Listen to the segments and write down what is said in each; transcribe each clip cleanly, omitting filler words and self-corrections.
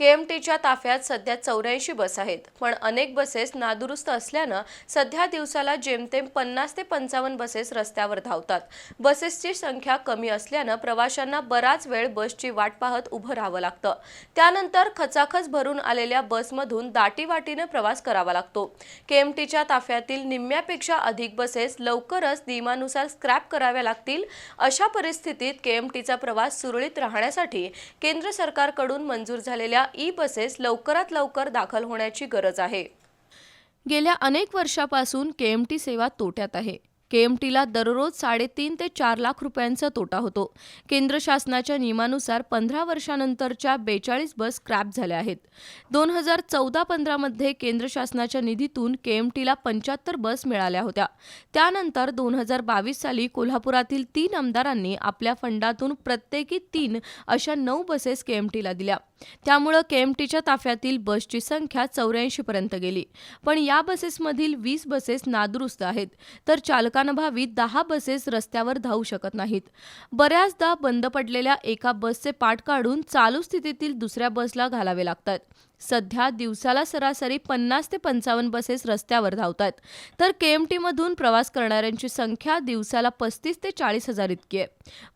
केएमटीच्या ताफ्यात सध्या 84 बस आहेत, पण अनेक बसेस नादुरुस्त असल्यानं सध्या दिवसाला जेमतेम 50 ते 55 बसेस रस्त्यावर धावतात। बसेसची संख्या कमी असल्यानं प्रवाशांना बराच वेळ बसची वाट पाहत उभं राहावं लागतं। त्यानंतर खचाखच भरून आलेल्या बसमधून दाटीवाटीने प्रवास करावा लागतो। केएमटीच्या ताफ्यातील निम्म्यापेक्षा अधिक बसेस लवकरच नियमानुसार स्क्रॅप कराव्या लागतील। अशा परिस्थितीत केएमटीचा प्रवास सुरळीत राहण्यासाठी केंद्र सरकारकडून मंजूर झालेल्या ई-बसेस लवकरात लवकर दाखल होण्याची गरज आहे। गेल्या अनेक वर्षापासून केएमटी सेवा तोट्यात आहे। केएमटीला दररोज 3.5 ते 4 लाख रुपयांचा तोटा होतो। केंद्र शासनाच्या नियमानुसार 15 वर्षांनंतरच्या 42 बस स्क्रॅप झाल्या आहेत। 2014-15 मध्ये केंद्र शासनाच्या निधीतून केएमटीला 75 बस मिळाल्या होत्या। त्यानंतर 2022 साली कोल्हापुरातील 3 आमदारांनी आपल्या फंडातून प्रत्येकी 3 अशा 9 बसेस केएमटीला दिल्या। त्यामुळे केएमटीच्या ताफ्यातील बसची संख्या 84 पर्यंत गेली। पण या बसेसमधील 20 बसेस नादुरुस्त आहेत, तर चालकांअभावी 10 बसेस रस्त्यावर धावू शकत नाहीत। बऱ्याचदा बंद पडलेल्या एका बसचे पार्ट काढून चालू स्थितीतील दुसऱ्या बसला घालावे लागतात। सध्या दिवसाला सरासरी 50 ते 55 बसेस रस्त्यावर धावतात, तर केएमटीमधून प्रवास करणाऱ्यांची संख्या दिवसाला 35 ते 40 हजार इतकी आहे।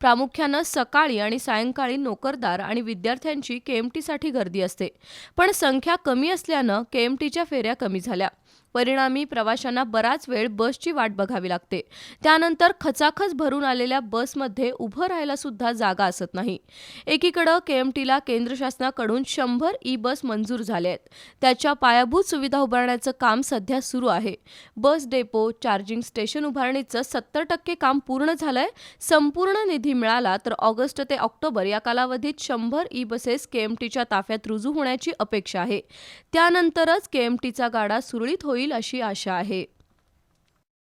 प्रामुख्याने सकाळी आणि सायंकाळी नोकरदार आणि विद्यार्थ्यांची केएमटीसाठी गर्दी असते, पण संख्या कमी असल्यानं केएमटीच्या फेऱ्या कमी झाल्या। परिणामी प्रवाशांना बराच वेळ बसची वाट बघावी लागते। त्यानंतर खचाखच भरून आलेल्या बसमध्ये उभं राहायला सुद्धा जागा असत नाही। एकीकडे केएमटीला केंद्र शासनाकडून 100 ई-बस मंजूर झाले आहेत। त्याच्या पायाभूत सुविधा उभारण्याचं काम सध्या सुरू आहे। बस डेपो, चार्जिंग स्टेशन उभारणीचं 70% काम पूर्ण झालंय। संपूर्ण निधी मिळाला तर ऑगस्ट ते ऑक्टोबर या कालावधीत 100 ई-बसेस केएमटीच्या ताफ्यात रुजू होण्याची अपेक्षा आहे। त्यानंतरच केएमटीचा गाडा सुरळीत होईल अशी आशा आहे।